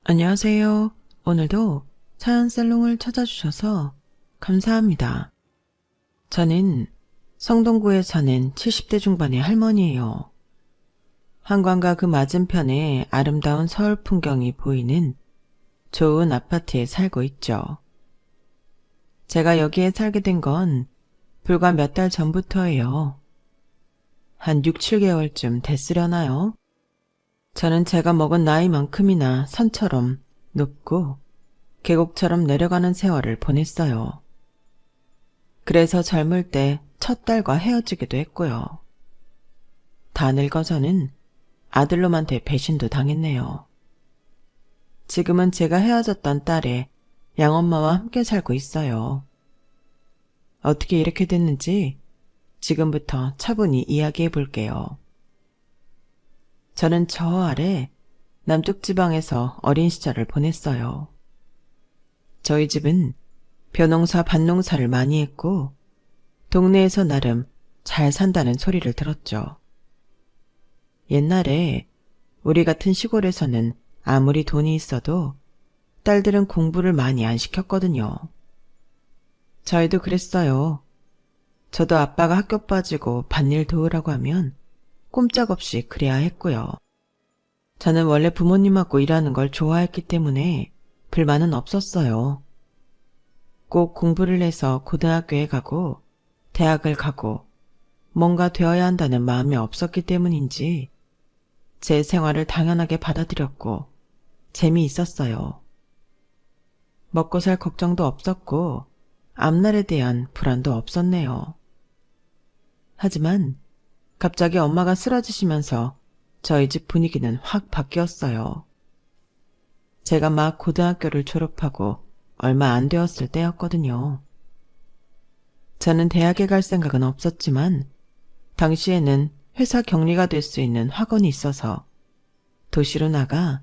안녕하세요. 오늘도 사연살롱을 찾아주셔서 감사합니다. 저는 성동구에 사는 70대 중반의 할머니예요. 한강과 그 맞은편에 아름다운 서울 풍경이 보이는 좋은 아파트에 살고 있죠. 제가 여기에 살게 된 건 불과 몇 달 전부터예요. 한 6, 7개월쯤 됐으려나요? 저는 제가 먹은 나이만큼이나 산처럼 높고 계곡처럼 내려가는 세월을 보냈어요. 그래서 젊을 때 첫 딸과 헤어지기도 했고요. 다 늙어서는 아들놈한테 배신도 당했네요. 지금은 제가 헤어졌던 딸의 양엄마와 함께 살고 있어요. 어떻게 이렇게 됐는지 지금부터 차분히 이야기해 볼게요. 저는 저 아래 남쪽 지방에서 어린 시절을 보냈어요. 저희 집은 벼농사 밭농사를 많이 했고 동네에서 나름 잘 산다는 소리를 들었죠. 옛날에 우리 같은 시골에서는 아무리 돈이 있어도 딸들은 공부를 많이 안 시켰거든요. 저희도 그랬어요. 저도 아빠가 학교 빠지고 밭일 도우라고 하면 꼼짝없이 그래야 했고요. 저는 원래 부모님하고 일하는 걸 좋아했기 때문에 불만은 없었어요. 꼭 공부를 해서 고등학교에 가고 대학을 가고 뭔가 되어야 한다는 마음이 없었기 때문인지 제 생활을 당연하게 받아들였고 재미있었어요. 먹고 살 걱정도 없었고 앞날에 대한 불안도 없었네요. 하지만 갑자기 엄마가 쓰러지시면서 저희 집 분위기는 확 바뀌었어요. 제가 막 고등학교를 졸업하고 얼마 안 되었을 때였거든요. 저는 대학에 갈 생각은 없었지만 당시에는 회사 격리가 될 수 있는 학원이 있어서 도시로 나가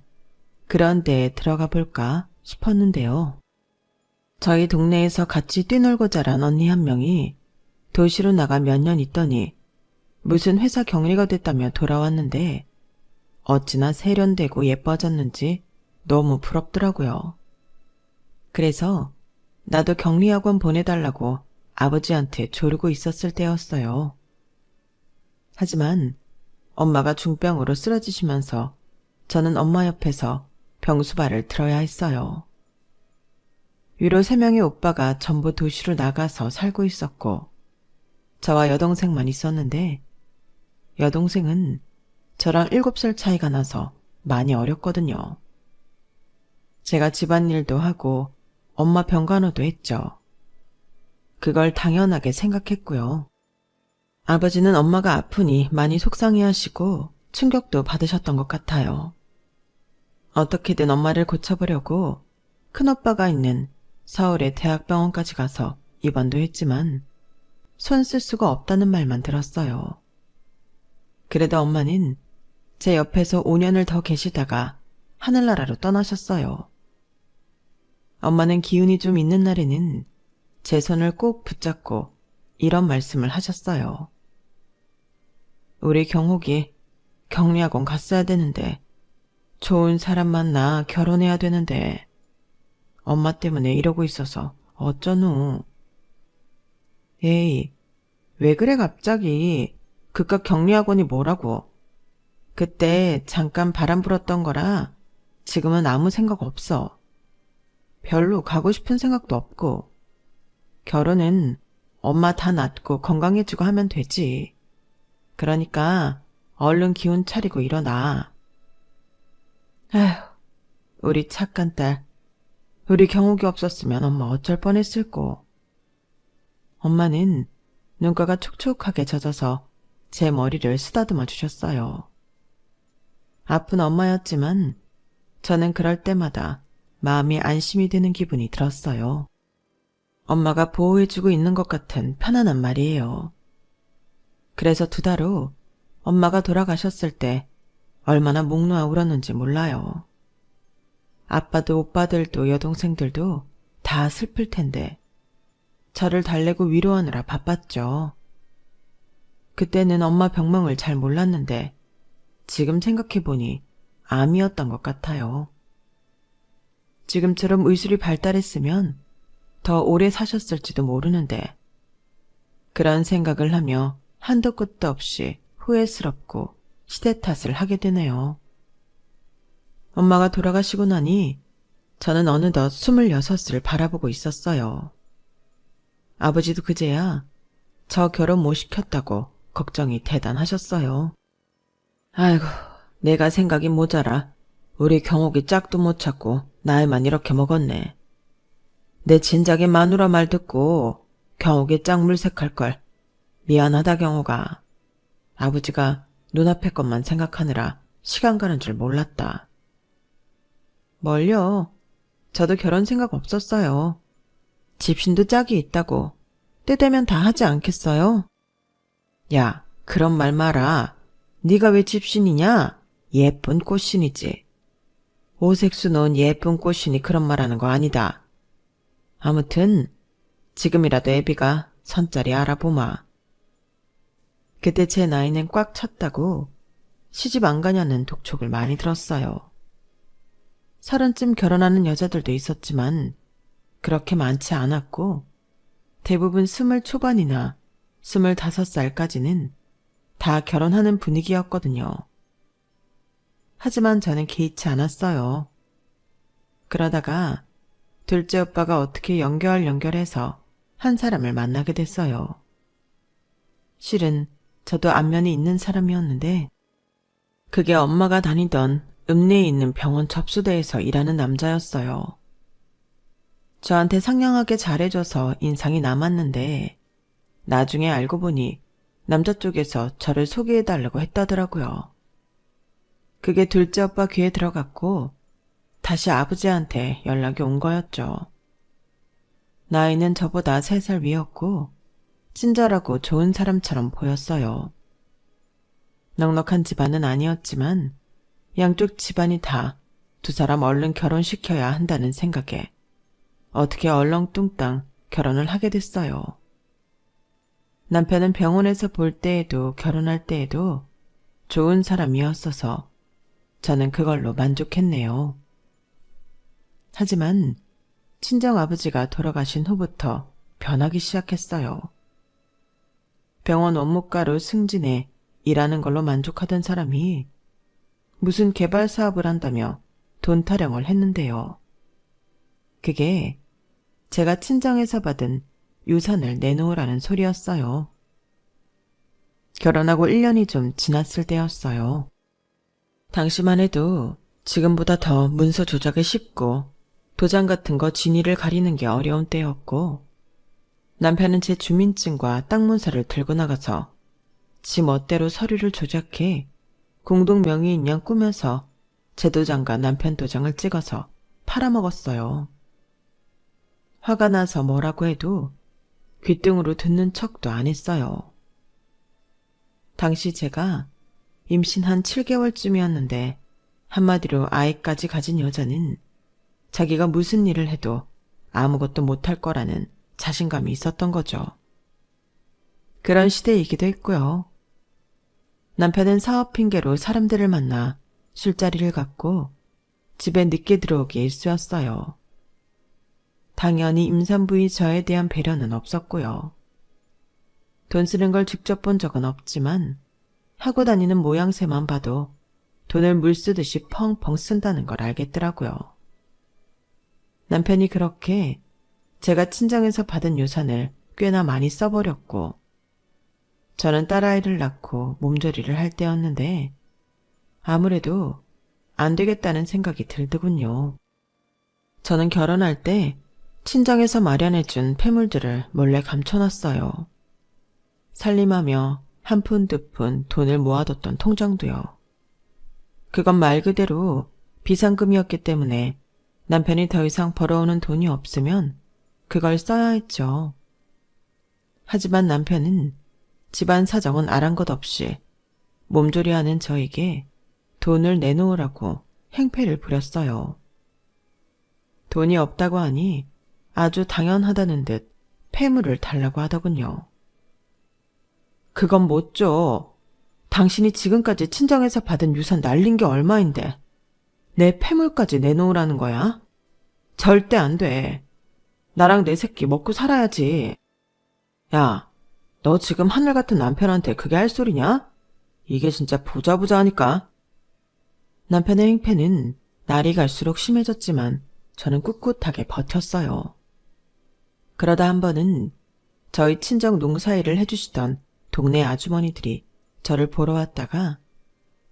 그런 데에 들어가 볼까 싶었는데요. 저희 동네에서 같이 뛰놀고 자란 언니 한 명이 도시로 나가 몇 년 있더니 무슨 회사 격리가 됐다며 돌아왔는데 어찌나 세련되고 예뻐졌는지 너무 부럽더라고요. 그래서 나도 격리학원 보내달라고 아버지한테 조르고 있었을 때였어요. 하지만 엄마가 중병으로 쓰러지시면서 저는 엄마 옆에서 병수발을 들어야 했어요. 위로 3명의 오빠가 전부 도시로 나가서 살고 있었고 저와 여동생만 있었는데 여동생은 저랑 7살 차이가 나서 많이 어렸거든요. 제가 집안일도 하고 엄마 병간호도 했죠. 그걸 당연하게 생각했고요. 아버지는 엄마가 아프니 많이 속상해하시고 충격도 받으셨던 것 같아요. 어떻게든 엄마를 고쳐보려고 큰오빠가 있는 서울의 대학병원까지 가서 입원도 했지만 손 쓸 수가 없다는 말만 들었어요. 그래도 엄마는 제 옆에서 5년을 더 계시다가 하늘나라로 떠나셨어요. 엄마는 기운이 좀 있는 날에는 제 손을 꼭 붙잡고 이런 말씀을 하셨어요. 우리 경옥이 격리학원 갔어야 되는데 좋은 사람 만나 결혼해야 되는데 엄마 때문에 이러고 있어서 어쩌노. 에이, 왜 그래 갑자기. 그깟 격리학원이 뭐라고. 그때 잠깐 바람 불었던 거라 지금은 아무 생각 없어. 별로 가고 싶은 생각도 없고. 결혼은 엄마 다 낫고 건강해지고 하면 되지. 그러니까 얼른 기운 차리고 일어나. 아휴, 우리 착한 딸. 우리 경욱이 없었으면 엄마 어쩔 뻔했을꼬. 엄마는 눈가가 촉촉하게 젖어서 제 머리를 쓰다듬어 주셨어요. 아픈 엄마였지만 저는 그럴 때마다 마음이 안심이 되는 기분이 들었어요. 엄마가 보호해주고 있는 것 같은 편안한 말이에요. 그래서 2달 후 엄마가 돌아가셨을 때 얼마나 목 놓아 울었는지 몰라요. 아빠도 오빠들도 여동생들도 다 슬플 텐데 저를 달래고 위로하느라 바빴죠. 그때는 엄마 병명을 잘 몰랐는데 지금 생각해보니 암이었던 것 같아요. 지금처럼 의술이 발달했으면 더 오래 사셨을지도 모르는데 그런 생각을 하며 한도 끝도 없이 후회스럽고 시대 탓을 하게 되네요. 엄마가 돌아가시고 나니 저는 어느덧 26을 바라보고 있었어요. 아버지도 그제야 저 결혼 못 시켰다고 걱정이 대단하셨어요. 아이고, 내가 생각이 모자라 우리 경옥이 짝도 못 찾고 나이만 이렇게 먹었네. 내 진작에 마누라 말 듣고 경옥이 짝 물색할 걸. 미안하다 경옥아. 아버지가 눈앞의 것만 생각하느라 시간 가는 줄 몰랐다. 뭘요? 저도 결혼 생각 없었어요. 집신도 짝이 있다고 때 되면 다 하지 않겠어요? 야, 그런 말 마라. 네가 왜 집신이냐? 예쁜 꽃신이지. 오색수 놓은 예쁜 꽃신이 그런 말하는 거 아니다. 아무튼 지금이라도 애비가 선짜리 알아보마. 그때 제 나이는 꽉 찼다고 시집 안 가냐는 독촉을 많이 들었어요. 30쯤 결혼하는 여자들도 있었지만 그렇게 많지 않았고 대부분 20 초반이나 25살까지는 다 결혼하는 분위기였거든요. 하지만 저는 개의치 않았어요. 그러다가 둘째 오빠가 어떻게 연결해서 한 사람을 만나게 됐어요. 실은 저도 안면이 있는 사람이었는데 그게 엄마가 다니던 읍내에 있는 병원 접수대에서 일하는 남자였어요. 저한테 상냥하게 잘해줘서 인상이 남았는데 나중에 알고 보니 남자 쪽에서 저를 소개해달라고 했다더라고요. 그게 둘째 오빠 귀에 들어갔고 다시 아버지한테 연락이 온 거였죠. 나이는 저보다 3살 위였고 친절하고 좋은 사람처럼 보였어요. 넉넉한 집안은 아니었지만 양쪽 집안이 다 두 사람 얼른 결혼시켜야 한다는 생각에 어떻게 얼렁뚱땅 결혼을 하게 됐어요. 남편은 병원에서 볼 때에도 결혼할 때에도 좋은 사람이었어서 저는 그걸로 만족했네요. 하지만 친정아버지가 돌아가신 후부터 변하기 시작했어요. 병원 원무과로 승진해 일하는 걸로 만족하던 사람이 무슨 개발 사업을 한다며 돈 타령을 했는데요. 그게 제가 친정에서 받은 유산을 내놓으라는 소리였어요. 결혼하고 1년이 좀 지났을 때였어요. 당시만 해도 지금보다 더 문서 조작이 쉽고 도장 같은 거 진위를 가리는 게 어려운 때였고 남편은 제 주민증과 땅 문서를 들고 나가서 지 멋대로 서류를 조작해 공동 명의인 양 꾸며서 제 도장과 남편 도장을 찍어서 팔아먹었어요. 화가 나서 뭐라고 해도 귓등으로 듣는 척도 안 했어요. 당시 제가 임신 한 7개월쯤이었는데 한마디로 아이까지 가진 여자는 자기가 무슨 일을 해도 아무것도 못할 거라는 자신감이 있었던 거죠. 그런 시대이기도 했고요. 남편은 사업 핑계로 사람들을 만나 술자리를 갖고 집에 늦게 들어오기 일쑤였어요. 당연히 임산부의 저에 대한 배려는 없었고요. 돈 쓰는 걸 직접 본 적은 없지만 하고 다니는 모양새만 봐도 돈을 물 쓰듯이 펑펑 쓴다는 걸 알겠더라고요. 남편이 그렇게 제가 친정에서 받은 유산을 꽤나 많이 써버렸고 저는 딸아이를 낳고 몸조리를 할 때였는데 아무래도 안 되겠다는 생각이 들더군요. 저는 결혼할 때 친정에서 마련해준 폐물들을 몰래 감춰놨어요. 살림하며 한 푼 두 푼 돈을 모아뒀던 통장도요. 그건 말 그대로 비상금이었기 때문에 남편이 더 이상 벌어오는 돈이 없으면 그걸 써야 했죠. 하지만 남편은 집안 사정은 아랑곳 없이 몸조리하는 저에게 돈을 내놓으라고 행패를 부렸어요. 돈이 없다고 하니 아주 당연하다는 듯 폐물을 달라고 하더군요. 그건 못 줘. 당신이 지금까지 친정에서 받은 유산 날린 게 얼마인데 내 폐물까지 내놓으라는 거야? 절대 안 돼. 나랑 내 새끼 먹고 살아야지. 야, 너 지금 하늘 같은 남편한테 그게 할 소리냐? 이게 진짜 보자보자 하니까. 남편의 행패는 날이 갈수록 심해졌지만 저는 꿋꿋하게 버텼어요. 그러다 한 번은 저희 친정 농사일을 해주시던 동네 아주머니들이 저를 보러 왔다가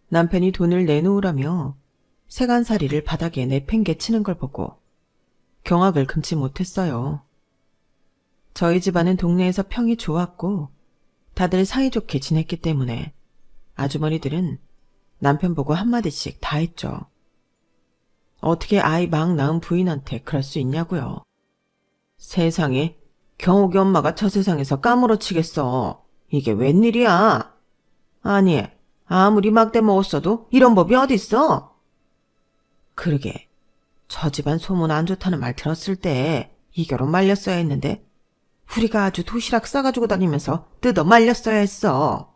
남편이 돈을 내놓으라며 세간살이를 바닥에 내팽개치는 걸 보고 경악을 금치 못했어요. 저희 집안은 동네에서 평이 좋았고 다들 사이좋게 지냈기 때문에 아주머니들은 남편 보고 한마디씩 다 했죠. 어떻게 아이 막 낳은 부인한테 그럴 수 있냐고요. 세상에, 경옥이 엄마가 저 세상에서 까무러치겠어. 이게 웬일이야? 아니, 아무리 막대 먹었어도 이런 법이 어딨어? 그러게, 저 집안 소문 안 좋다는 말 들었을 때 이 결혼 말렸어야 했는데 우리가 아주 도시락 싸가지고 다니면서 뜯어 말렸어야 했어.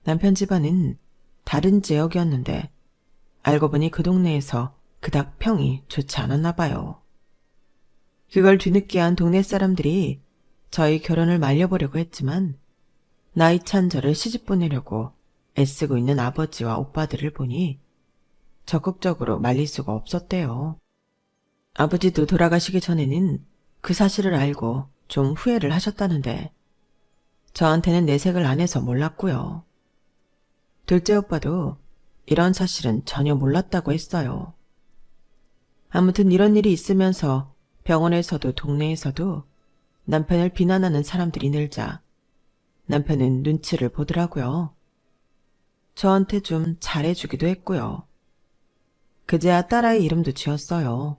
남편 집안은 다른 지역이었는데 알고 보니 그 동네에서 그닥 평이 좋지 않았나 봐요. 그걸 뒤늦게 한 동네 사람들이 저희 결혼을 말려보려고 했지만 나이 찬 저를 시집 보내려고 애쓰고 있는 아버지와 오빠들을 보니 적극적으로 말릴 수가 없었대요. 아버지도 돌아가시기 전에는 그 사실을 알고 좀 후회를 하셨다는데 저한테는 내색을 안 해서 몰랐고요. 둘째 오빠도 이런 사실은 전혀 몰랐다고 했어요. 아무튼 이런 일이 있으면서 병원에서도 동네에서도 남편을 비난하는 사람들이 늘자 남편은 눈치를 보더라고요. 저한테 좀 잘해주기도 했고요. 그제야 딸아이 이름도 지었어요.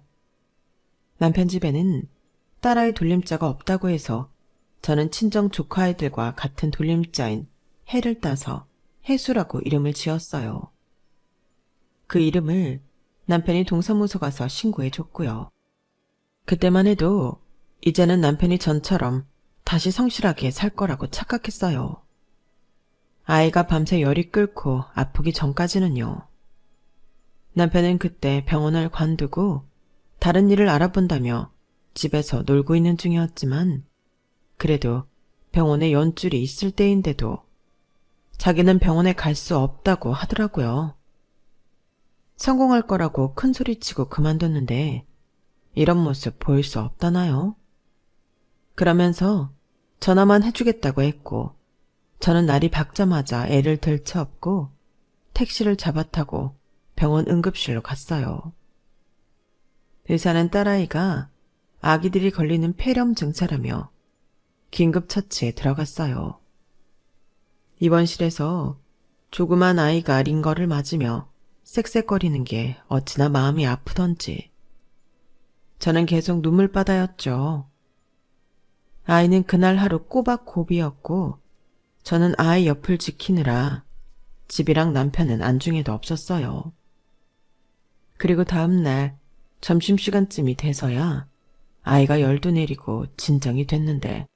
남편 집에는 딸아이 돌림자가 없다고 해서 저는 친정 조카아이들과 같은 돌림자인 해를 따서 해수라고 이름을 지었어요. 그 이름을 남편이 동사무소 가서 신고해줬고요. 그때만 해도 이제는 남편이 전처럼 다시 성실하게 살 거라고 착각했어요. 아이가 밤새 열이 끓고 아프기 전까지는요. 남편은 그때 병원을 관두고 다른 일을 알아본다며 집에서 놀고 있는 중이었지만 그래도 병원에 연줄이 있을 때인데도 자기는 병원에 갈 수 없다고 하더라고요. 성공할 거라고 큰 소리치고 그만뒀는데 이런 모습 보일 수 없다나요? 그러면서 전화만 해주겠다고 했고 저는 날이 밝자마자 애를 들쳐업고 택시를 잡아타고 병원 응급실로 갔어요. 의사는 딸아이가 아기들이 걸리는 폐렴 증세라며 긴급처치에 들어갔어요. 입원실에서 조그만 아이가 링거를 맞으며 쌕쌕거리는 게 어찌나 마음이 아프던지 저는 계속 눈물바다였죠. 아이는 그날 하루 꼬박 고비였고 저는 아이 옆을 지키느라 집이랑 남편은 안중에도 없었어요. 그리고 다음날 점심시간쯤이 돼서야 아이가 열도 내리고 진정이 됐는데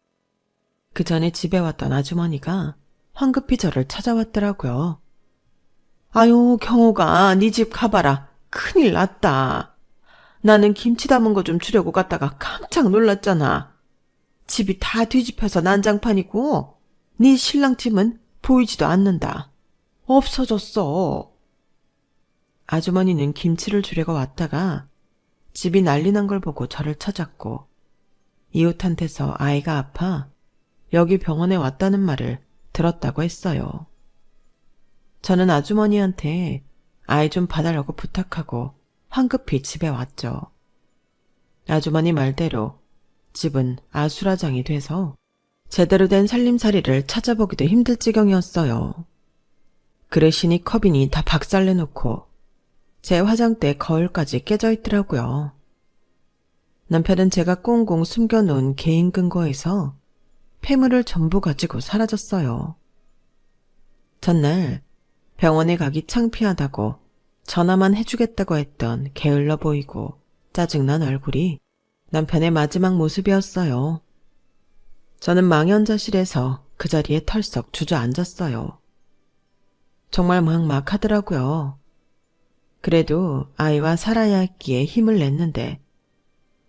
그 전에 집에 왔던 아주머니가 황급히 저를 찾아왔더라고요. 아유, 경호가 네 집 가봐라. 큰일 났다. 나는 김치 담은 거 좀 주려고 갔다가 깜짝 놀랐잖아. 집이 다 뒤집혀서 난장판이고 네 신랑 집은 보이지도 않는다. 없어졌어. 아주머니는 김치를 주려고 왔다가 집이 난리 난 걸 보고 저를 찾았고 이웃한테서 아이가 아파 여기 병원에 왔다는 말을 들었다고 했어요. 저는 아주머니한테 아이 좀 봐달라고 부탁하고 황급히 집에 왔죠. 아주머니 말대로 집은 아수라장이 돼서 제대로 된 살림살이를 찾아보기도 힘들 지경이었어요. 그릇이니 컵이니 다 박살내놓고 제 화장대 거울까지 깨져 있더라고요. 남편은 제가 꽁꽁 숨겨놓은 개인 금고에서 폐물을 전부 가지고 사라졌어요. 전날 병원에 가기 창피하다고 전화만 해주겠다고 했던 게을러 보이고 짜증난 얼굴이 남편의 마지막 모습이었어요. 저는 망연자실해서 그 자리에 털썩 주저앉았어요. 정말 막막하더라고요. 그래도 아이와 살아야 했기에 힘을 냈는데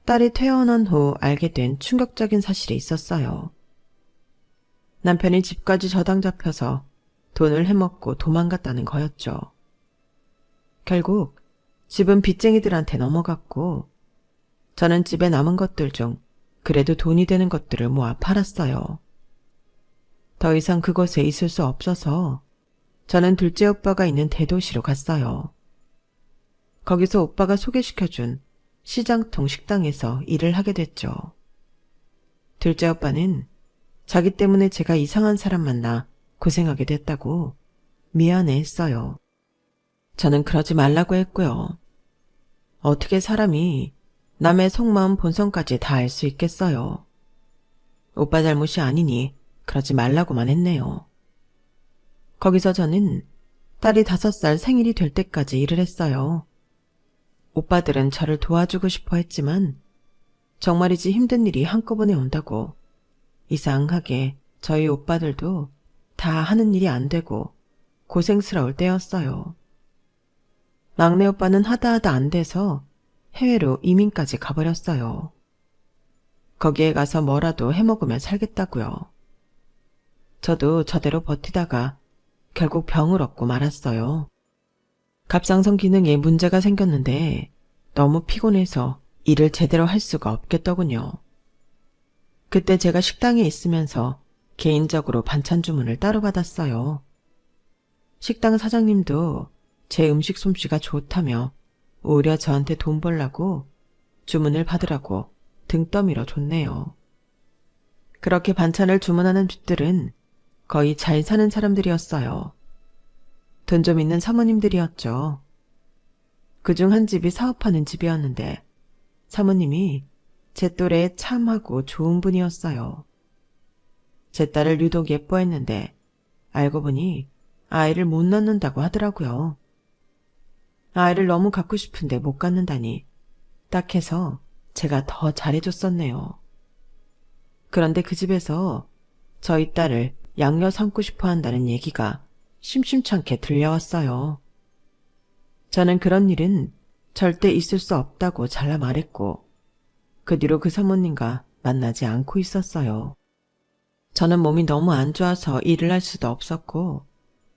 딸이 퇴원한 후 알게 된 충격적인 사실이 있었어요. 남편이 집까지 저당 잡혀서 돈을 해먹고 도망갔다는 거였죠. 결국 집은 빚쟁이들한테 넘어갔고 저는 집에 남은 것들 중 그래도 돈이 되는 것들을 모아 팔았어요. 더 이상 그곳에 있을 수 없어서 저는 둘째 오빠가 있는 대도시로 갔어요. 거기서 오빠가 소개시켜준 시장통 식당에서 일을 하게 됐죠. 둘째 오빠는 자기 때문에 제가 이상한 사람 만나 고생하게 됐다고 미안해했어요. 저는 그러지 말라고 했고요. 어떻게 사람이 남의 속마음 본성까지 다 알 수 있겠어요. 오빠 잘못이 아니니 그러지 말라고만 했네요. 거기서 저는 딸이 5살 생일이 될 때까지 일을 했어요. 오빠들은 저를 도와주고 싶어 했지만 정말이지 힘든 일이 한꺼번에 온다고 이상하게 저희 오빠들도 다 하는 일이 안 되고 고생스러울 때였어요. 막내 오빠는 하다 안 돼서 해외로 이민까지 가버렸어요. 거기에 가서 뭐라도 해먹으며 살겠다고요. 저도 저대로 버티다가 결국 병을 얻고 말았어요. 갑상선 기능에 문제가 생겼는데 너무 피곤해서 일을 제대로 할 수가 없겠더군요. 그때 제가 식당에 있으면서 개인적으로 반찬 주문을 따로 받았어요. 식당 사장님도 제 음식 솜씨가 좋다며 오히려 저한테 돈 벌라고 주문을 받으라고 등 떠밀어 줬네요. 그렇게 반찬을 주문하는 집들은 거의 잘 사는 사람들이었어요. 돈 좀 있는 사모님들이었죠. 그중 한 집이 사업하는 집이었는데 사모님이 제 또래에 참하고 좋은 분이었어요. 제 딸을 유독 예뻐했는데 알고 보니 아이를 못 낳는다고 하더라고요. 아이를 너무 갖고 싶은데 못 갖는다니 딱해서 제가 더 잘해줬었네요. 그런데 그 집에서 저희 딸을 양녀 삼고 싶어 한다는 얘기가 심심찮게 들려왔어요. 저는 그런 일은 절대 있을 수 없다고 잘라 말했고 그 뒤로 그 사모님과 만나지 않고 있었어요. 저는 몸이 너무 안 좋아서 일을 할 수도 없었고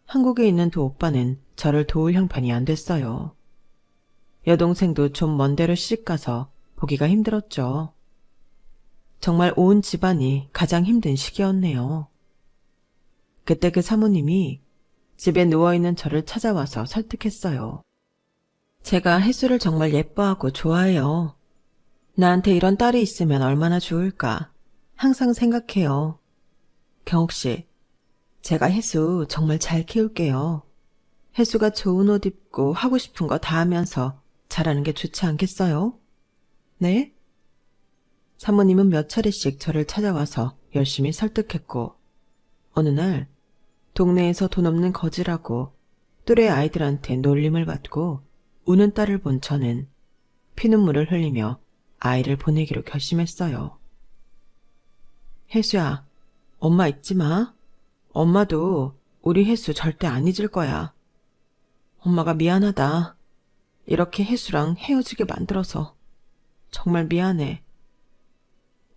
한국에 있는 두 오빠는 저를 도울 형편이 안 됐어요. 여동생도 좀 먼 데로 시집가서 보기가 힘들었죠. 정말 온 집안이 가장 힘든 시기였네요. 그때 그 사모님이 집에 누워있는 저를 찾아와서 설득했어요. 제가 혜수를 정말 예뻐하고 좋아해요. 나한테 이런 딸이 있으면 얼마나 좋을까 항상 생각해요. 경옥 씨, 제가 혜수 정말 잘 키울게요. 혜수가 좋은 옷 입고 하고 싶은 거 다 하면서 잘하는 게 좋지 않겠어요? 네? 사모님은 몇 차례씩 저를 찾아와서 열심히 설득했고 어느 날 동네에서 돈 없는 거지라고 또래 아이들한테 놀림을 받고 우는 딸을 본 저는 피눈물을 흘리며 아이를 보내기로 결심했어요. 혜수야, 엄마 잊지 마. 엄마도 우리 혜수 절대 안 잊을 거야. 엄마가 미안하다. 이렇게 혜수랑 헤어지게 만들어서 정말 미안해.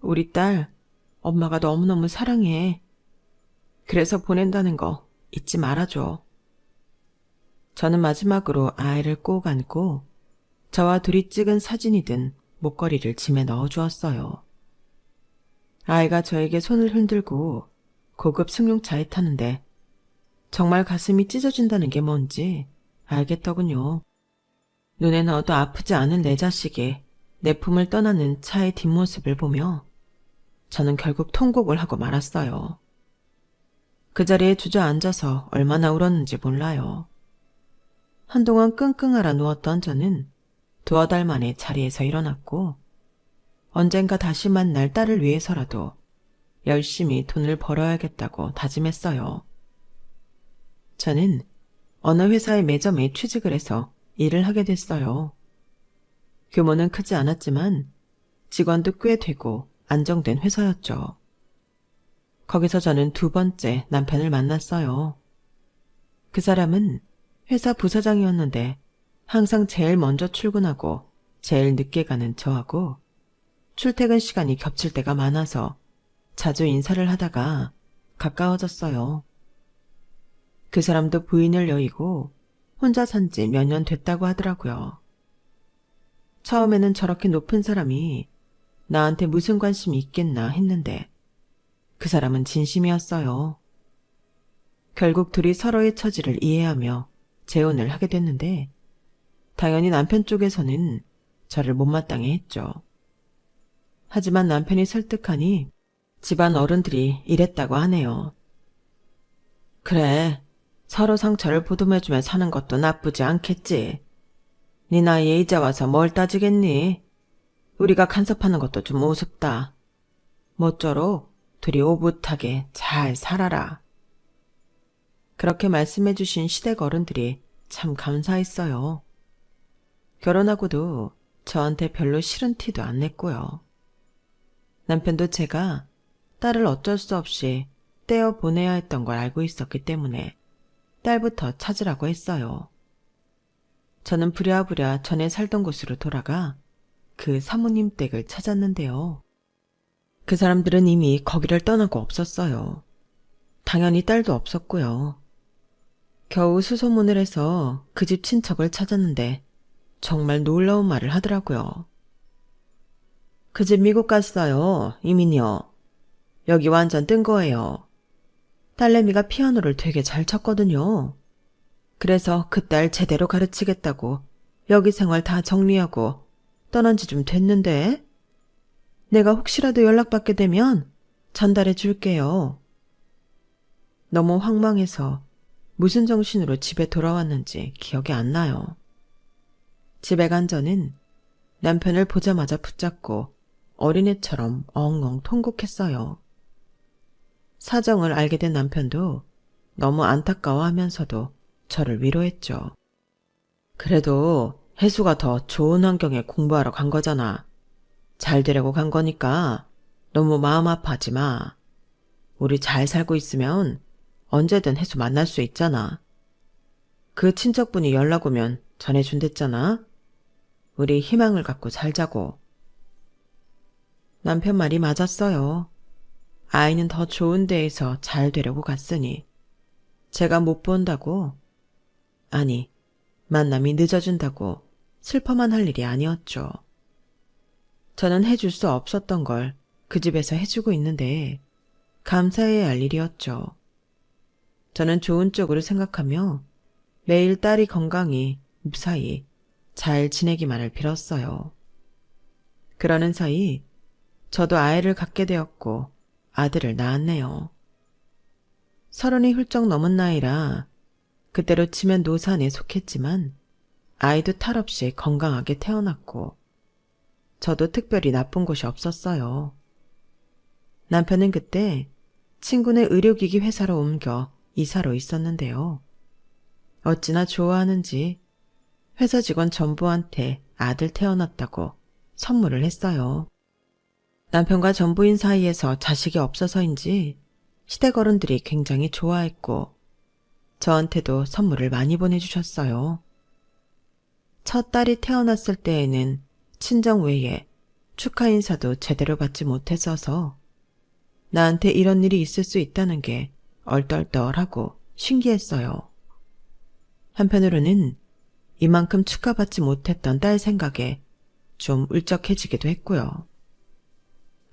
우리 딸 엄마가 너무너무 사랑해. 그래서 보낸다는 거 잊지 말아줘. 저는 마지막으로 아이를 꼭 안고 저와 둘이 찍은 사진이 든 목걸이를 짐에 넣어주었어요. 아이가 저에게 손을 흔들고 고급 승용차에 타는데 정말 가슴이 찢어진다는 게 뭔지 알겠더군요. 눈에 넣어도 아프지 않은 내 자식이 내 품을 떠나는 차의 뒷모습을 보며 저는 결국 통곡을 하고 말았어요. 그 자리에 주저앉아서 얼마나 울었는지 몰라요. 한동안 끙끙 앓아 누웠던 저는 두어 달 만에 자리에서 일어났고 언젠가 다시 만날 딸을 위해서라도 열심히 돈을 벌어야겠다고 다짐했어요. 저는 어느 회사의 매점에 취직을 해서 일을 하게 됐어요. 규모는 크지 않았지만 직원도 꽤 되고 안정된 회사였죠. 거기서 저는 두 번째 남편을 만났어요. 그 사람은 회사 부사장이었는데 항상 제일 먼저 출근하고 제일 늦게 가는 저하고 출퇴근 시간이 겹칠 때가 많아서 자주 인사를 하다가 가까워졌어요. 그 사람도 부인을 여의고 혼자 산 지 몇 년 됐다고 하더라고요. 처음에는 저렇게 높은 사람이 나한테 무슨 관심이 있겠나 했는데 그 사람은 진심이었어요. 결국 둘이 서로의 처지를 이해하며 재혼을 하게 됐는데 당연히 남편 쪽에서는 저를 못마땅해 했죠. 하지만 남편이 설득하니 집안 어른들이 이랬다고 하네요. 그래, 서로 상처를 보듬어주며 사는 것도 나쁘지 않겠지. 네 나이에 이제 와서 뭘 따지겠니? 우리가 간섭하는 것도 좀 우습다. 모쪼록 둘이 오붓하게 잘 살아라. 그렇게 말씀해 주신 시댁 어른들이 참 감사했어요. 결혼하고도 저한테 별로 싫은 티도 안 냈고요. 남편도 제가 딸을 어쩔 수 없이 떼어 보내야 했던 걸 알고 있었기 때문에 딸부터 찾으라고 했어요. 저는 부랴부랴 전에 살던 곳으로 돌아가 그 사모님 댁을 찾았는데요. 그 사람들은 이미 거기를 떠나고 없었어요. 당연히 딸도 없었고요. 겨우 수소문을 해서 그 집 친척을 찾았는데 정말 놀라운 말을 하더라고요. 그 집 미국 갔어요, 이민이요. 여기 완전 뜬 거예요. 딸내미가 피아노를 되게 잘 쳤거든요. 그래서 그 딸 제대로 가르치겠다고 여기 생활 다 정리하고 떠난 지 좀 됐는데 내가 혹시라도 연락받게 되면 전달해 줄게요. 너무 황망해서 무슨 정신으로 집에 돌아왔는지 기억이 안 나요. 집에 간 저는 남편을 보자마자 붙잡고 어린애처럼 엉엉 통곡했어요. 사정을 알게 된 남편도 너무 안타까워하면서도 저를 위로했죠. 그래도 혜수가 더 좋은 환경에 공부하러 간 거잖아. 잘 되려고 간 거니까 너무 마음 아파하지 마. 우리 잘 살고 있으면 언제든 혜수 만날 수 있잖아. 그 친척분이 연락 오면 전해준댔잖아. 우리 희망을 갖고 살자고. 남편 말이 맞았어요. 아이는 더 좋은 데에서 잘 되려고 갔으니 제가 못 본다고? 아니, 만남이 늦어진다고 슬퍼만 할 일이 아니었죠. 저는 해줄 수 없었던 걸 그 집에서 해주고 있는데 감사해야 할 일이었죠. 저는 좋은 쪽으로 생각하며 매일 딸이 건강히 무사히 잘 지내기만을 빌었어요. 그러는 사이 저도 아이를 갖게 되었고 아들을 낳았네요. 30이 훌쩍 넘은 나이라 그때로 치면 노산에 속했지만 아이도 탈 없이 건강하게 태어났고 저도 특별히 나쁜 곳이 없었어요. 남편은 그때 친구네 의료기기 회사로 옮겨 이사로 있었는데요. 어찌나 좋아하는지 회사 직원 전부한테 아들 태어났다고 선물을 했어요. 남편과 전부인 사이에서 자식이 없어서인지 시댁 어른들이 굉장히 좋아했고 저한테도 선물을 많이 보내주셨어요. 첫 딸이 태어났을 때에는 친정 외에 축하 인사도 제대로 받지 못했어서 나한테 이런 일이 있을 수 있다는 게 얼떨떨하고 신기했어요. 한편으로는 이만큼 축하받지 못했던 딸 생각에 좀 울적해지기도 했고요.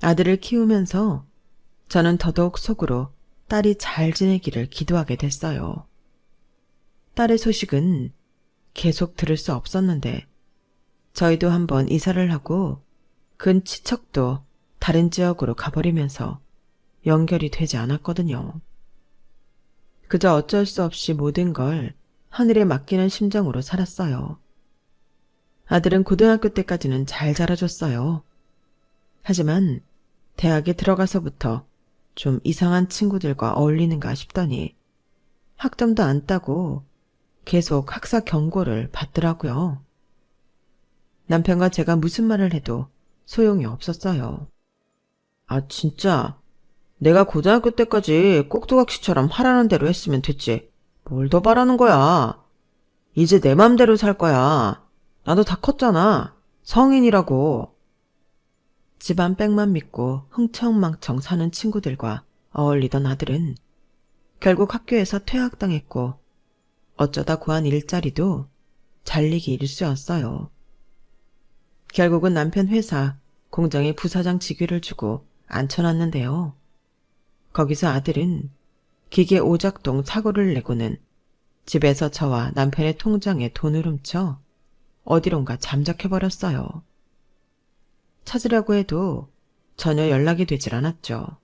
아들을 키우면서 저는 더더욱 속으로 딸이 잘 지내기를 기도하게 됐어요. 딸의 소식은 계속 들을 수 없었는데 저희도 한번 이사를 하고 근 친척도 다른 지역으로 가버리면서 연결이 되지 않았거든요. 그저 어쩔 수 없이 모든 걸 하늘에 맡기는 심정으로 살았어요. 아들은 고등학교 때까지는 잘 자라줬어요. 하지만 대학에 들어가서부터 좀 이상한 친구들과 어울리는가 싶더니 학점도 안 따고 계속 학사 경고를 받더라고요. 남편과 제가 무슨 말을 해도 소용이 없었어요. 아, 진짜 내가 고등학교 때까지 꼭두각시처럼 하라는 대로 했으면 됐지. 뭘 더 바라는 거야. 이제 내 맘대로 살 거야. 나도 다 컸잖아. 성인이라고. 집안 백만 믿고 흥청망청 사는 친구들과 어울리던 아들은 결국 학교에서 퇴학당했고 어쩌다 구한 일자리도 잘리기 일쑤였어요. 결국은 남편 회사 공장에 부사장 직위를 주고 앉혀놨는데요. 거기서 아들은 기계 오작동 사고를 내고는 집에서 저와 남편의 통장에 돈을 훔쳐 어디론가 잠적해버렸어요. 찾으려고 해도 전혀 연락이 되질 않았죠.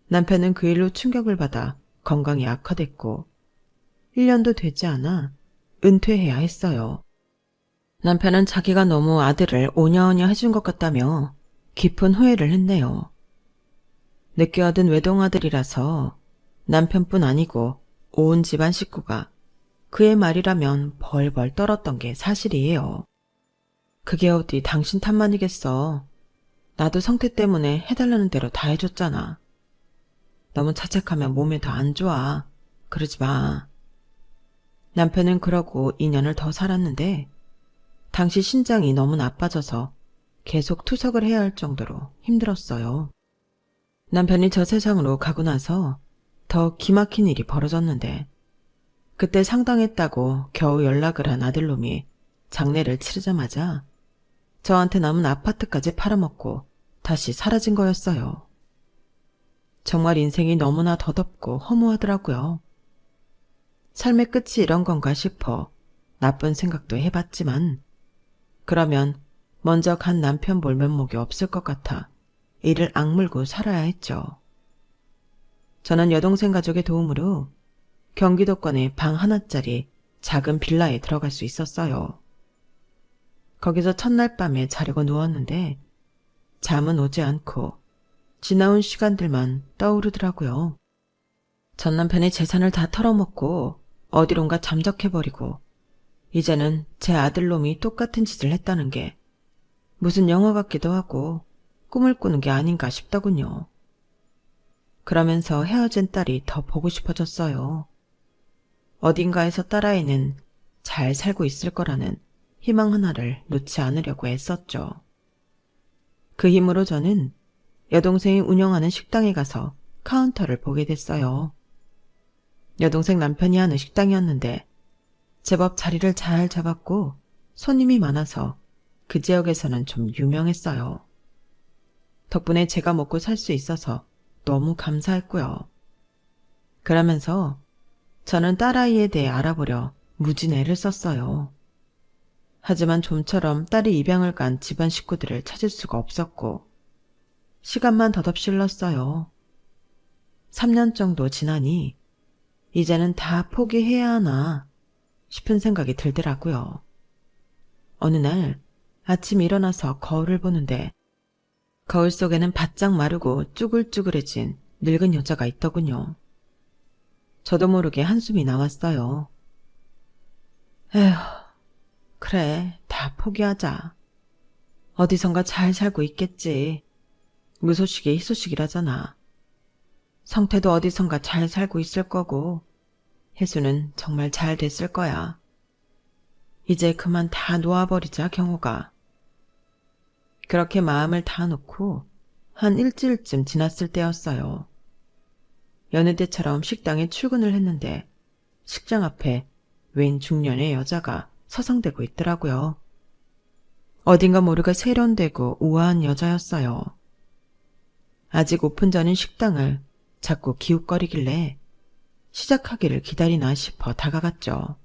남편은 그 일로 충격을 받아 건강이 악화됐고 1년도 되지 않아 은퇴해야 했어요. 남편은 자기가 너무 아들을 오냐오냐 해준 것 같다며 깊은 후회를 했네요. 늦게 얻은 외동아들이라서 남편뿐 아니고 온 집안 식구가 그의 말이라면 벌벌 떨었던 게 사실이에요. 그게 어디 당신 탓만이겠어. 나도 성태 때문에 해달라는 대로 다 해줬잖아. 너무 자책하면 몸에 더 안 좋아. 그러지 마. 남편은 그러고 2년을 더 살았는데 당시 신장이 너무 나빠져서 계속 투석을 해야 할 정도로 힘들었어요. 남편이 저 세상으로 가고 나서 더 기막힌 일이 벌어졌는데 그때 상당했다고 겨우 연락을 한 아들놈이 장례를 치르자마자 저한테 남은 아파트까지 팔아먹고 다시 사라진 거였어요. 정말 인생이 너무나 더덥고 허무하더라고요. 삶의 끝이 이런 건가 싶어 나쁜 생각도 해봤지만 그러면 먼저 간 남편 볼 면목이 없을 것 같아 이를 악물고 살아야 했죠. 저는 여동생 가족의 도움으로 경기도권의 방 하나짜리 작은 빌라에 들어갈 수 있었어요. 거기서 첫날 밤에 자려고 누웠는데 잠은 오지 않고 지나온 시간들만 떠오르더라고요. 전 남편의 재산을 다 털어먹고 어디론가 잠적해버리고 이제는 제 아들놈이 똑같은 짓을 했다는 게 무슨 영화 같기도 하고 꿈을 꾸는 게 아닌가 싶더군요. 그러면서 헤어진 딸이 더 보고 싶어졌어요. 어딘가에서 딸아이는 잘 살고 있을 거라는 희망 하나를 놓지 않으려고 애썼죠. 그 힘으로 저는 여동생이 운영하는 식당에 가서 카운터를 보게 됐어요. 여동생 남편이 하는 식당이었는데 제법 자리를 잘 잡았고 손님이 많아서 그 지역에서는 좀 유명했어요. 덕분에 제가 먹고 살 수 있어서 너무 감사했고요. 그러면서 저는 딸아이에 대해 알아보려 무진 애를 썼어요. 하지만 좀처럼 딸이 입양을 간 집안 식구들을 찾을 수가 없었고 시간만 더덥실렀어요. 3년 정도 지나니 이제는 다 포기해야 하나 싶은 생각이 들더라고요. 어느 날 아침 일어나서 거울을 보는데 거울 속에는 바짝 마르고 쭈글쭈글해진 늙은 여자가 있더군요. 저도 모르게 한숨이 나왔어요. 에휴, 그래, 다 포기하자. 어디선가 잘 살고 있겠지. 무소식이 희소식이라잖아. 성태도 어디선가 잘 살고 있을 거고 혜수는 정말 잘 됐을 거야. 이제 그만 다 놓아버리자, 경호가. 그렇게 마음을 다 놓고 한 일주일쯤 지났을 때였어요. 여느 때처럼 식당에 출근을 했는데 식장 앞에 웬 중년의 여자가 서성대고 있더라고요. 어딘가 모르게 세련되고 우아한 여자였어요. 아직 오픈 전인 식당을 자꾸 기웃거리길래 시작하기를 기다리나 싶어 다가갔죠.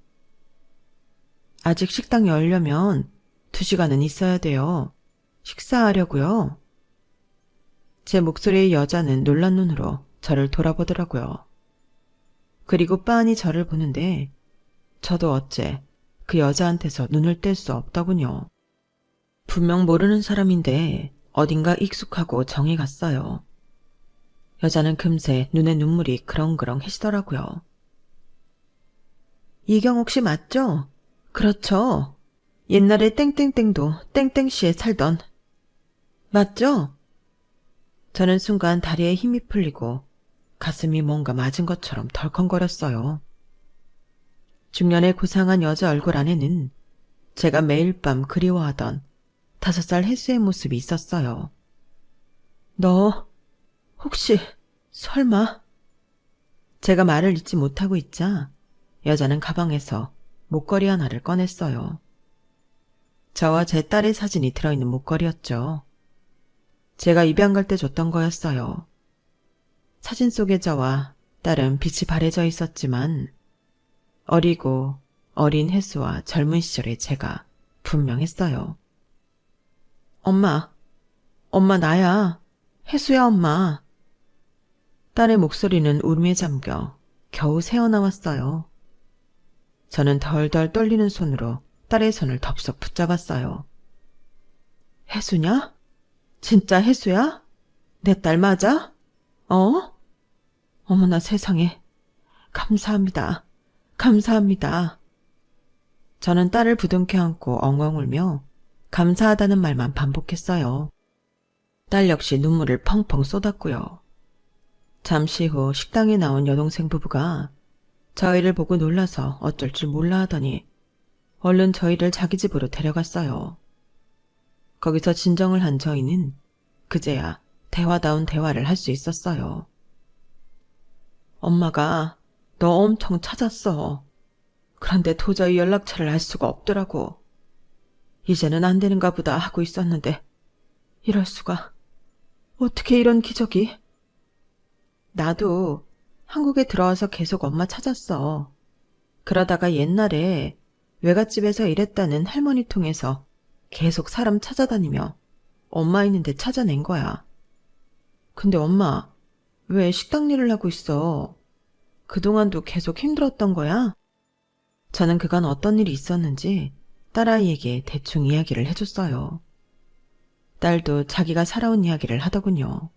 아직 식당이 열려면 2시간은 있어야 돼요. 식사하려고요. 제 목소리의 여자는 놀란 눈으로 저를 돌아보더라고요. 그리고 빤히 저를 보는데 저도 어째 그 여자한테서 눈을 뗄 수 없더군요. 분명 모르는 사람인데 어딘가 익숙하고 정이 갔어요. 여자는 금세 눈에 눈물이 그렁그렁해지더라고요. 이경옥 씨 맞죠? 그렇죠. 옛날에 땡땡땡도 땡땡시에 살던. 맞죠? 저는 순간 다리에 힘이 풀리고 가슴이 뭔가 맞은 것처럼 덜컹거렸어요. 중년의 고상한 여자 얼굴 안에는 제가 매일 밤 그리워하던 5살 혜수의 모습이 있었어요. 너 혹시 설마? 제가 말을 잇지 못하고 있자 여자는 가방에서 목걸이 하나를 꺼냈어요. 저와 제 딸의 사진이 들어있는 목걸이였죠. 제가 입양 갈 때 줬던 거였어요. 사진 속의 저와 딸은 빛이 바래져 있었지만 어리고 어린 혜수와 젊은 시절의 제가 분명했어요. 엄마 나야. 혜수야 엄마. 딸의 목소리는 울음에 잠겨 겨우 새어나왔어요. 저는 덜덜 떨리는 손으로 딸의 손을 덥석 붙잡았어요. 혜수냐? 진짜 혜수야? 내 딸 맞아? 어머나 세상에. 감사합니다. 감사합니다. 저는 딸을 부둥켜 안고 엉엉 울며 감사하다는 말만 반복했어요. 딸 역시 눈물을 펑펑 쏟았고요. 잠시 후 식당에 나온 여동생 부부가 저희를 보고 놀라서 어쩔 줄 몰라 하더니 얼른 저희를 자기 집으로 데려갔어요. 거기서 진정을 한 저희는 그제야 대화다운 대화를 할 수 있었어요. 엄마가 너 엄청 찾았어. 그런데 도저히 연락처를 알 수가 없더라고. 이제는 안 되는가 보다 하고 있었는데 이럴 수가. 어떻게 이런 기적이? 나도 한국에 들어와서 계속 엄마 찾았어. 그러다가 옛날에 외갓집에서 일했다는 할머니 통해서 계속 사람 찾아다니며 엄마 있는데 찾아낸 거야. 근데 엄마, 왜 식당 일을 하고 있어? 그동안도 계속 힘들었던 거야? 저는 그간 어떤 일이 있었는지 딸아이에게 대충 이야기를 해줬어요. 딸도 자기가 살아온 이야기를 하더군요.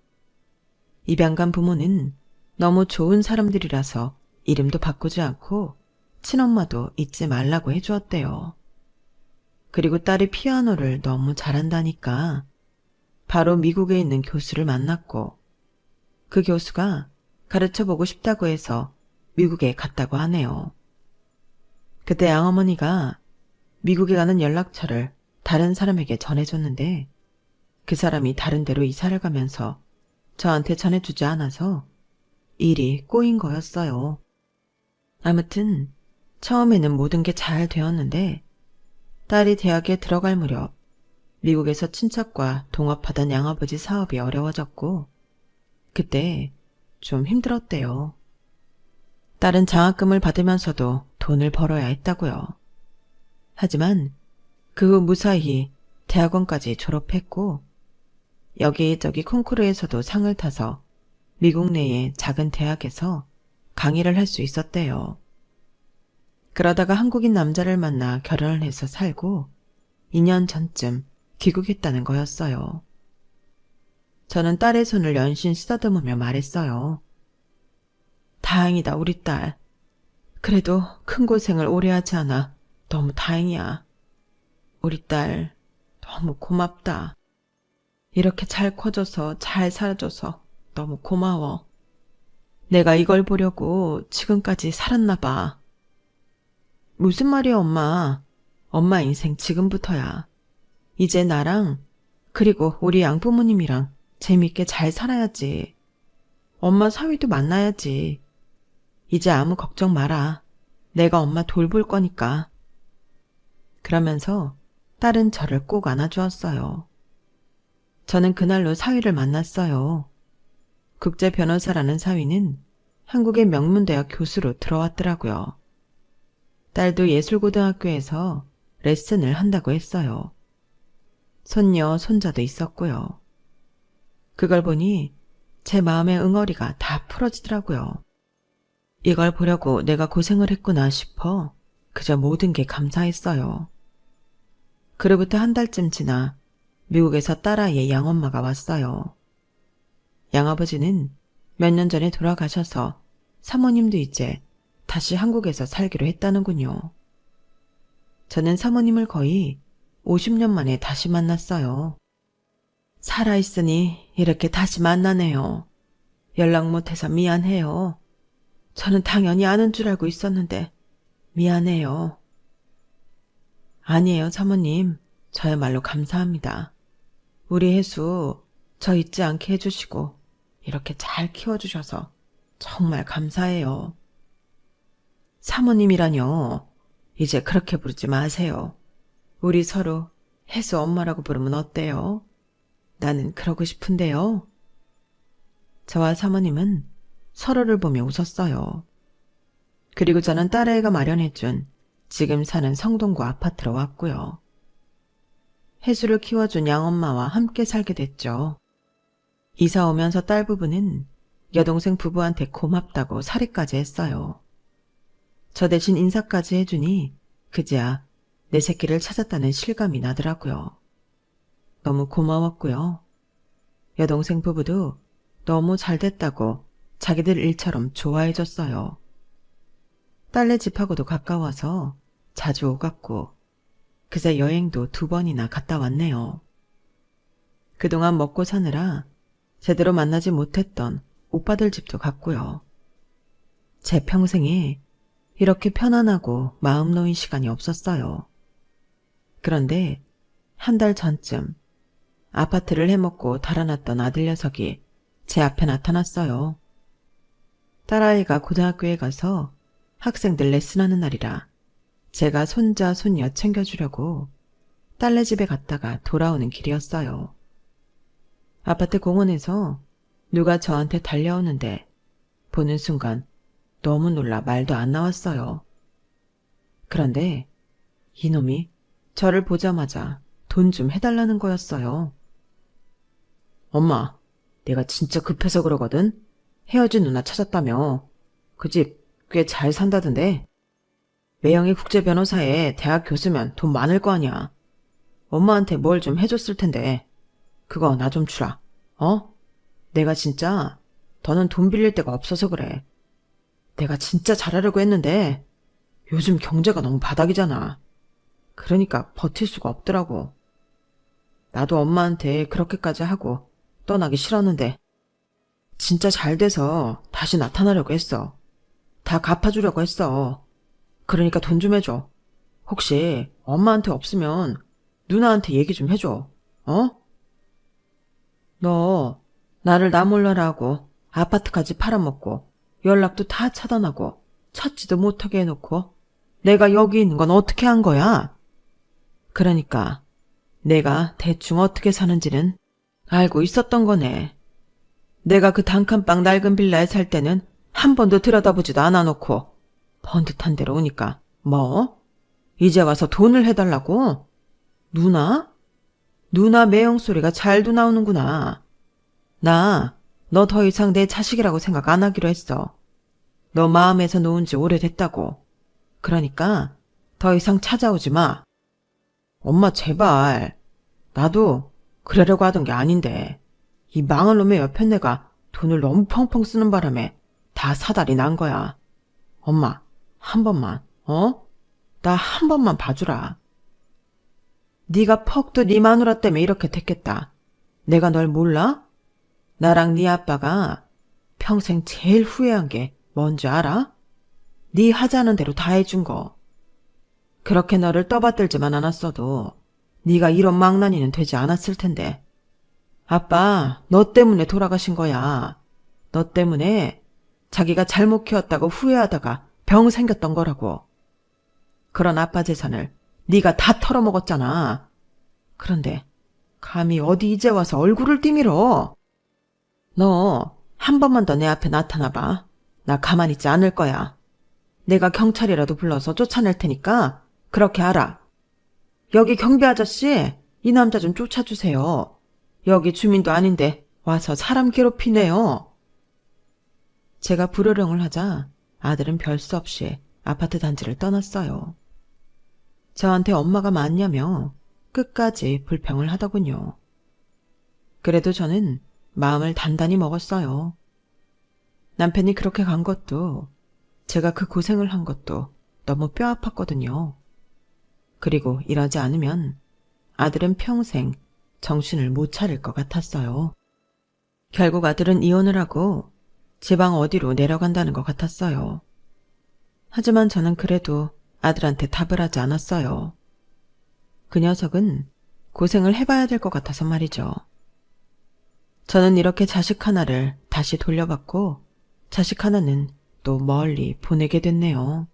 입양간 부모는 너무 좋은 사람들이라서 이름도 바꾸지 않고 친엄마도 잊지 말라고 해주었대요. 그리고 딸이 피아노를 너무 잘한다니까 바로 미국에 있는 교수를 만났고 그 교수가 가르쳐보고 싶다고 해서 미국에 갔다고 하네요. 그때 양어머니가 미국에 가는 연락처를 다른 사람에게 전해줬는데 그 사람이 다른 데로 이사를 가면서 저한테 전해주지 않아서 일이 꼬인 거였어요. 아무튼 처음에는 모든 게 잘 되었는데 딸이 대학에 들어갈 무렵 미국에서 친척과 동업하던 양아버지 사업이 어려워졌고 그때 좀 힘들었대요. 딸은 장학금을 받으면서도 돈을 벌어야 했다고요. 하지만 그 후 무사히 대학원까지 졸업했고 여기저기 콩쿠르에서도 상을 타서 미국 내의 작은 대학에서 강의를 할 수 있었대요. 그러다가 한국인 남자를 만나 결혼을 해서 살고 2년 전쯤 귀국했다는 거였어요. 저는 딸의 손을 연신 쓰다듬으며 말했어요. 다행이다 우리 딸. 그래도 큰 고생을 오래 하지 않아 너무 다행이야. 우리 딸 너무 고맙다. 이렇게 잘 커져서 잘 살아줘서 너무 고마워. 내가 이걸 보려고 지금까지 살았나 봐. 무슨 말이야 엄마. 엄마 인생 지금부터야. 이제 나랑 그리고 우리 양부모님이랑 재밌게 잘 살아야지. 엄마 사위도 만나야지. 이제 아무 걱정 마라. 내가 엄마 돌볼 거니까. 그러면서 딸은 저를 꼭 안아주었어요. 저는 그날로 사위를 만났어요. 국제 변호사라는 사위는 한국의 명문대학 교수로 들어왔더라고요. 딸도 예술고등학교에서 레슨을 한다고 했어요. 손녀, 손자도 있었고요. 그걸 보니 제 마음의 응어리가 다 풀어지더라고요. 이걸 보려고 내가 고생을 했구나 싶어 그저 모든 게 감사했어요. 그로부터 한 달쯤 지나 미국에서 딸아이의 양엄마가 왔어요. 양아버지는 몇 년 전에 돌아가셔서 사모님도 이제 다시 한국에서 살기로 했다는군요. 저는 사모님을 거의 50년 만에 다시 만났어요. 살아있으니 이렇게 다시 만나네요. 연락 못해서 미안해요. 저는 당연히 아는 줄 알고 있었는데 미안해요. 아니에요, 사모님. 저야말로 감사합니다. 우리 혜수 저 잊지 않게 해주시고 이렇게 잘 키워주셔서 정말 감사해요. 사모님이라뇨. 이제 그렇게 부르지 마세요. 우리 서로 혜수 엄마라고 부르면 어때요? 나는 그러고 싶은데요. 저와 사모님은 서로를 보며 웃었어요. 그리고 저는 딸아이가 마련해준 지금 사는 성동구 아파트로 왔고요. 혜수를 키워준 양엄마와 함께 살게 됐죠. 이사 오면서 딸 부부는 여동생 부부한테 고맙다고 사례까지 했어요. 저 대신 인사까지 해주니 그제야 내 새끼를 찾았다는 실감이 나더라고요. 너무 고마웠고요. 여동생 부부도 너무 잘됐다고 자기들 일처럼 좋아해줬어요. 딸네 집하고도 가까워서 자주 오갔고 그새 여행도 2번이나 갔다 왔네요. 그동안 먹고 사느라 제대로 만나지 못했던 오빠들 집도 갔고요. 제 평생에 이렇게 편안하고 마음 놓인 시간이 없었어요. 그런데 한 달 전쯤 아파트를 해먹고 달아났던 아들 녀석이 제 앞에 나타났어요. 딸아이가 고등학교에 가서 학생들 레슨하는 날이라 제가 손자 손녀 챙겨주려고 딸네 집에 갔다가 돌아오는 길이었어요. 아파트 공원에서 누가 저한테 달려오는데 보는 순간 너무 놀라 말도 안 나왔어요. 그런데 이놈이 저를 보자마자 돈 좀 해달라는 거였어요. 엄마, 내가 진짜 급해서 그러거든. 헤어진 누나 찾았다며. 그 집 꽤 잘 산다던데. 매형이 국제 변호사에 대학 교수면 돈 많을 거 아니야. 엄마한테 뭘 좀 해줬을 텐데. 그거 나 좀 주라. 어? 내가 진짜 더는 돈 빌릴 데가 없어서 그래. 내가 진짜 잘하려고 했는데 요즘 경제가 너무 바닥이잖아. 그러니까 버틸 수가 없더라고. 나도 엄마한테 그렇게까지 하고 떠나기 싫었는데 진짜 잘 돼서 다시 나타나려고 했어. 다 갚아주려고 했어. 그러니까 돈 좀 해줘. 혹시 엄마한테 없으면 누나한테 얘기 좀 해줘. 어? 너 나를 나 몰라라고 아파트까지 팔아먹고 연락도 다 차단하고 찾지도 못하게 해놓고 내가 여기 있는 건 어떻게 한 거야? 그러니까 내가 대충 어떻게 사는지는 알고 있었던 거네. 내가 그 단칸방 낡은 빌라에 살 때는 한 번도 들여다보지도 않아 놓고 번듯한 대로 오니까 뭐? 이제 와서 돈을 해달라고? 누나? 누나 매형 소리가 잘도 나오는구나. 나 너 더 이상 내 자식이라고 생각 안 하기로 했어. 너 마음에서 놓은 지 오래됐다고. 그러니까 더 이상 찾아오지 마. 엄마 제발. 나도 그러려고 하던 게 아닌데 이 망할 놈의 여편네가 돈을 너무 펑펑 쓰는 바람에 다 사달이 난 거야. 엄마 한 번만 나 한 번만 봐주라. 네가 퍽도 네 마누라 때문에 이렇게 됐겠다. 내가 널 몰라? 나랑 네 아빠가 평생 제일 후회한 게 뭔지 알아? 네 하자는 대로 다 해준 거. 그렇게 너를 떠받들지만 않았어도 네가 이런 망나니는 되지 않았을 텐데. 아빠 너 때문에 돌아가신 거야. 너 때문에 자기가 잘못 키웠다고 후회하다가 병 생겼던 거라고. 그런 아빠 재산을 네가 다 털어먹었잖아. 그런데 감히 어디 이제 와서 얼굴을 띠밀어. 너 한 번만 더 내 앞에 나타나봐. 나 가만히 있지 않을 거야. 내가 경찰이라도 불러서 쫓아낼 테니까 그렇게 알아. 여기 경비 아저씨, 이 남자 좀 쫓아주세요. 여기 주민도 아닌데 와서 사람 괴롭히네요. 제가 불호령을 하자 아들은 별 수 없이 아파트 단지를 떠났어요. 저한테 엄마가 맞냐며 끝까지 불평을 하더군요. 그래도 저는 마음을 단단히 먹었어요. 남편이 그렇게 간 것도 제가 그 고생을 한 것도 너무 뼈 아팠거든요. 그리고 이러지 않으면 아들은 평생 정신을 못 차릴 것 같았어요. 결국 아들은 이혼을 하고 지방 어디로 내려간다는 것 같았어요. 하지만 저는 그래도 아들한테 답을 하지 않았어요. 그 녀석은 고생을 해봐야 될 것 같아서 말이죠. 저는 이렇게 자식 하나를 다시 돌려받고 자식 하나는 또 멀리 보내게 됐네요.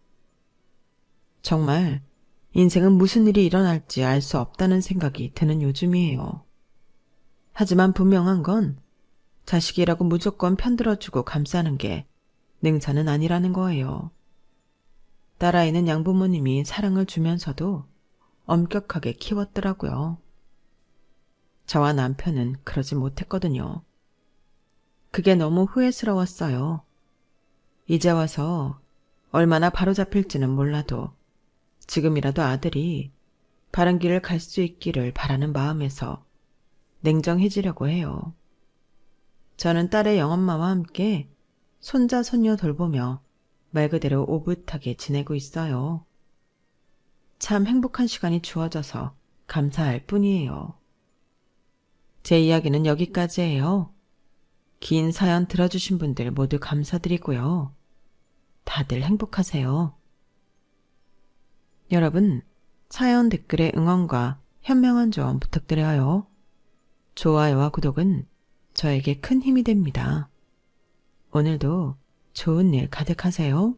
정말 인생은 무슨 일이 일어날지 알 수 없다는 생각이 드는 요즘이에요. 하지만 분명한 건 자식이라고 무조건 편들어주고 감싸는 게 능사는 아니라는 거예요. 딸아이는 양부모님이 사랑을 주면서도 엄격하게 키웠더라고요. 저와 남편은 그러지 못했거든요. 그게 너무 후회스러웠어요. 이제 와서 얼마나 바로잡힐지는 몰라도 지금이라도 아들이 바른 길을 갈 수 있기를 바라는 마음에서 냉정해지려고 해요. 저는 딸의 영엄마와 함께 손자 손녀 돌보며 말 그대로 오붓하게 지내고 있어요. 참 행복한 시간이 주어져서 감사할 뿐이에요. 제 이야기는 여기까지예요. 긴 사연 들어주신 분들 모두 감사드리고요. 다들 행복하세요. 여러분, 사연 댓글에 응원과 현명한 조언 부탁드려요. 좋아요와 구독은 저에게 큰 힘이 됩니다. 오늘도 좋은 일 가득하세요.